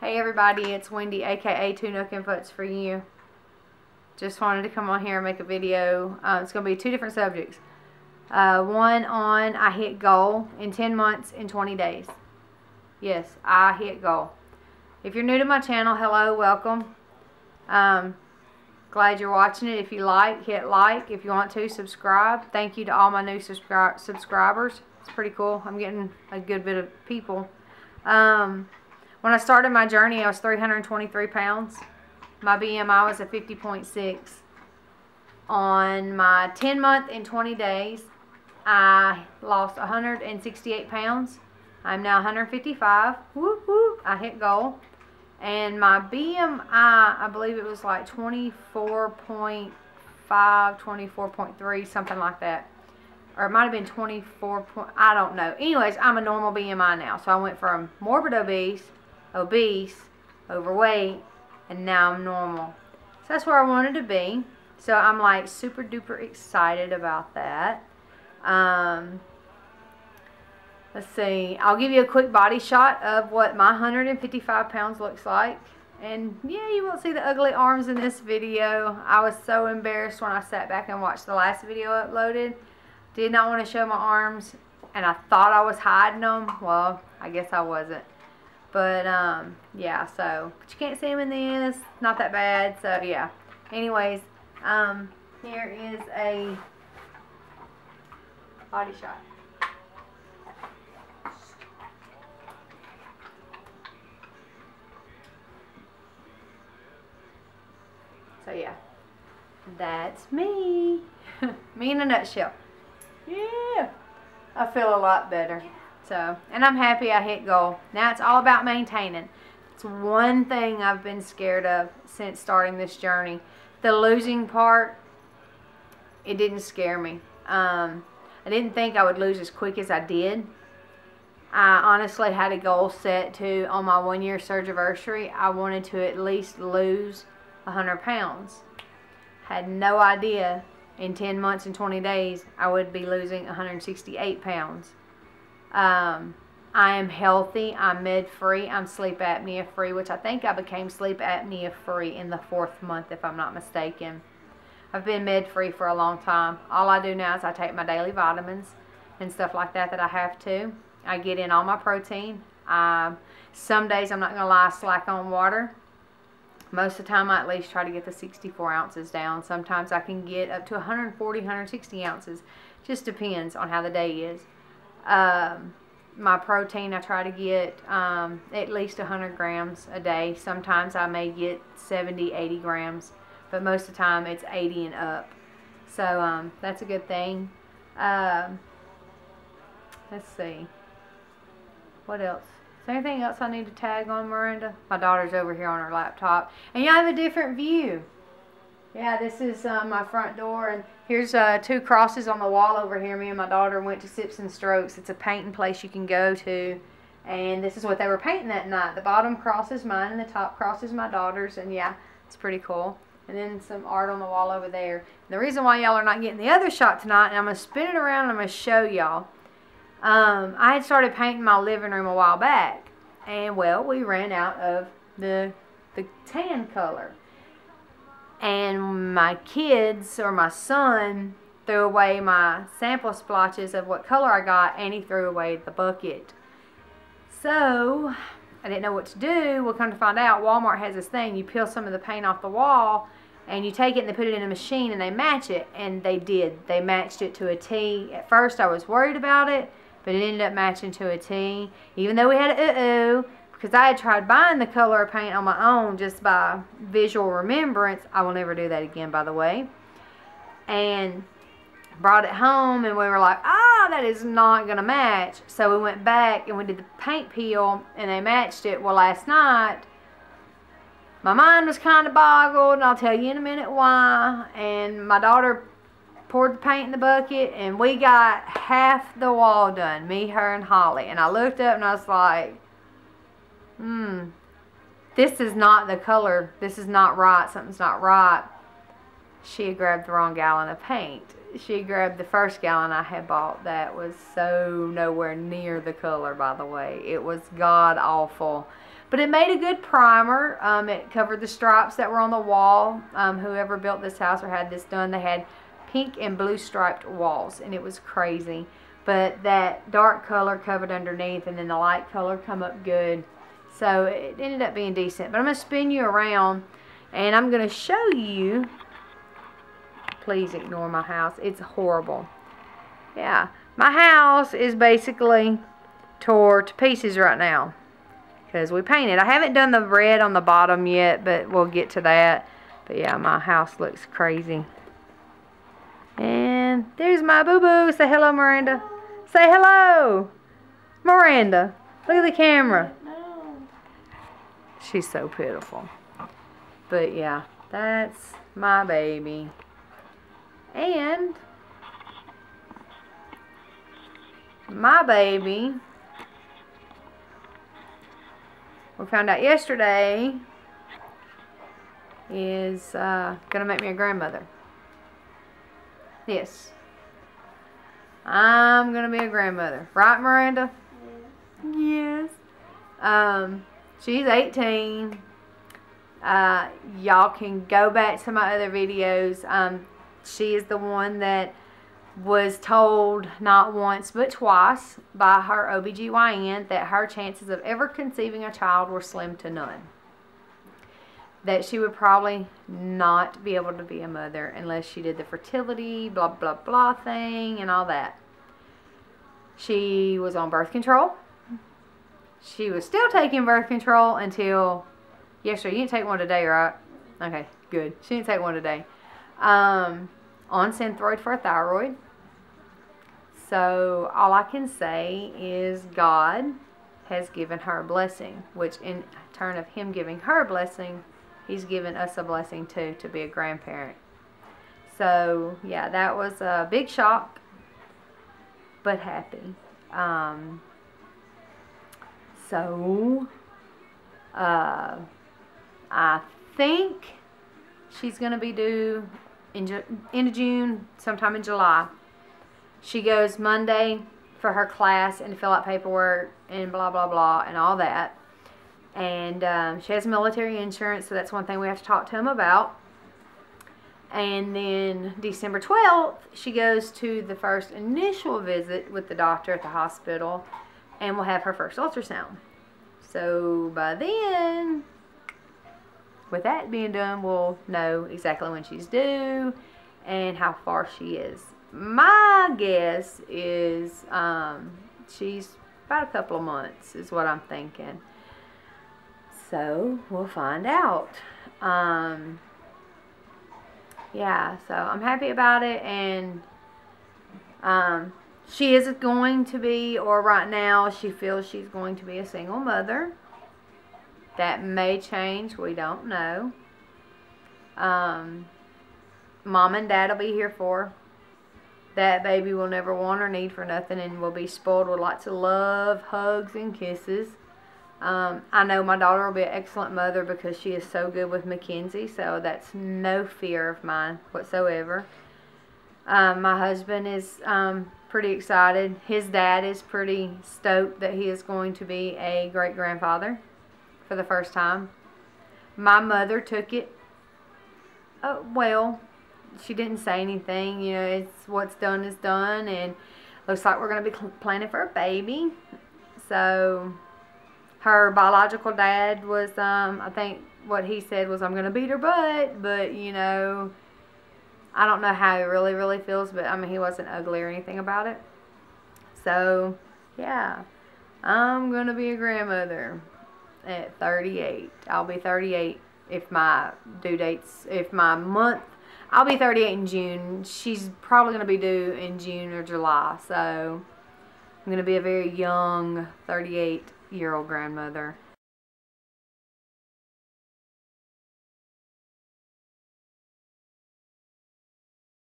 Hey everybody, it's Wendy, aka Two Nook Inputs for you. Just wanted to come on here and make a video. It's going to be two different subjects. One on I hit goal in 10 months and 20 days. Yes, I hit goal. If you're new to my channel, hello, welcome. Glad you're watching it. If you like, hit like. If you want to, subscribe. Thank you to all my new subscribers. It's pretty cool. I'm getting a good bit of people. When I started my journey, I was 323 pounds. My BMI was a 50.6. On my 10 month and 20 days, I lost 168 pounds. I'm now 155. Whoop, whoop. I hit goal. And my BMI, I believe it was like 24.5, 24.3, something like that. Or it might have been 24. I don't know. Anyways, I'm a normal BMI now. So I went from morbid obese, overweight, and now I'm normal. So that's where I wanted to be. So I'm like super duper excited about that. Let's see. I'll give you a quick body shot of what my 155 pounds looks like. And yeah, you won't see the ugly arms in this video. I was so embarrassed when I sat back and watched the last video uploaded. Did not want to show my arms. And I thought I was hiding them. Well, I guess I wasn't. But, yeah, so, but you can't see them in this. Not that bad. So, yeah. Anyways, here is a body shot. So, yeah. That's me. Me in a nutshell. Yeah. I feel a lot better. So, and I'm happy I hit goal. Now it's all about maintaining. It's one thing I've been scared of since starting this journey. The losing part, it didn't scare me. I didn't think I would lose as quick as I did. I honestly had a goal set to, on my 1-year surgiversary, I wanted to at least lose 100 pounds. Had no idea in 10 months and 20 days I would be losing 168 pounds. I am healthy, I'm med-free, I'm sleep apnea free, which I think I became sleep apnea free in the 4th month if I'm not mistaken. I've been med-free for a long time. All I do now is I take my daily vitamins and stuff like that I have to. I get in all my protein. Some days, I'm not going to lie, slack on water. Most of the time I at least try to get the 64 ounces down. Sometimes I can get up to 140, 160 ounces. Just depends on how the day is. My protein, I try to get at least 100 grams a day. Sometimes I may get 70, 80 grams, but most of the time it's 80 and up. So that's a good thing. Let's see. What else? Is there anything else I need to tag on, Miranda? My daughter's over here on her laptop. And you have a different view. Yeah, this is my front door, and here's 2 crosses on the wall over here. Me and my daughter went to Sips and Strokes. It's a painting place you can go to, and this is what they were painting that night. The bottom cross is mine, and the top cross is my daughter's, and yeah, it's pretty cool. And then some art on the wall over there. And the reason why y'all are not getting the other shot tonight, and I'm going to spin it around and I'm going to show y'all. I had started painting my living room a while back, and well, we ran out of the tan color. And my kids, or my son, threw away my sample splotches of what color I got, and he threw away the bucket. So, I didn't know what to do. Well, come to find out, Walmart has this thing. You peel some of the paint off the wall, and you take it and they put it in a machine, and they match it. And they did. They matched it to a T. At first, I was worried about it, but it ended up matching to a T. Even though we had a because I had tried buying the color of paint on my own just by visual remembrance. I will never do that again, by the way. And brought it home, and we were like, that is not going to match. So we went back and we did the paint peel, and they matched it. Well, last night, my mind was kind of boggled, and I'll tell you in a minute why. And my daughter poured the paint in the bucket, and we got half the wall done, me, her, and Holly. And I looked up, and I was like, this is not the color. This is not right. Something's not right. She had grabbed the wrong gallon of paint. She grabbed the first gallon I had bought that was so nowhere near the color, by the way. It was god awful. But it made a good primer. It covered the stripes that were on the wall. Whoever built this house or had this done, they had pink and blue striped walls, and it was crazy. But that dark color covered underneath, and then the light color come up good. So it ended up being decent. But I'm going to spin you around, and I'm going to show you. Please ignore my house. It's horrible. Yeah. My house is basically tore to pieces right now because we painted. I haven't done the red on the bottom yet, but we'll get to that. But yeah, my house looks crazy. And there's my boo-boo. Say hello, Miranda. Say hello, Miranda. Look at the camera. She's so pitiful. But yeah, that's my baby. And my baby, we found out yesterday, is going to make me a grandmother. Yes. I'm going to be a grandmother. Right, Miranda? Yes. She's 18. Y'all can go back to my other videos. She is the one that was told not once but twice by her OBGYN that her chances of ever conceiving a child were slim to none. That she would probably not be able to be a mother unless she did the fertility blah blah blah thing and all that. She was on birth control. She was still taking birth control until yesterday. You didn't take one today, right? Okay, good. She didn't take one today. On Synthroid for a thyroid. So all I can say is God has given her a blessing, which in turn of Him giving her a blessing, He's given us a blessing too, to be a grandparent. So yeah, that was a big shock, but happy. I think she's going to be due in end of June, sometime in July. She goes Monday for her class and to fill out paperwork and blah, blah, blah, and all that. And she has military insurance, so that's one thing we have to talk to him about. And then December 12th, she goes to the first initial visit with the doctor at the hospital and will have her first ultrasound. So by then, with that being done, we'll know exactly when she's due and how far she is. My guess is she's about a couple of months is what I'm thinking. So we'll find out. Yeah, so I'm happy about it, and she is going to be, or right now she feels she's going to be a single mother. That may change, we don't know. Mom and Dad will be here for her. That baby will never want or need for nothing and will be spoiled with lots of love, hugs, and kisses. I know my daughter will be an excellent mother because she is so good with Mackenzie, so that's no fear of mine whatsoever. My husband is pretty excited. His dad is pretty stoked that he is going to be a great-grandfather for the first time. My mother took it, well, she didn't say anything. You know, it's what's done is done, and looks like we're going to be planning for a baby. So her biological dad was, I think what he said was, I'm going to beat her butt, but, you know, I don't know how he really feels, but, I mean, he wasn't ugly or anything about it. So, yeah, I'm going to be a grandmother at 38. I'll be 38 if my due dates, if my month, I'll be 38 in June. She's probably going to be due in June or July, so I'm going to be a very young 38-year-old grandmother.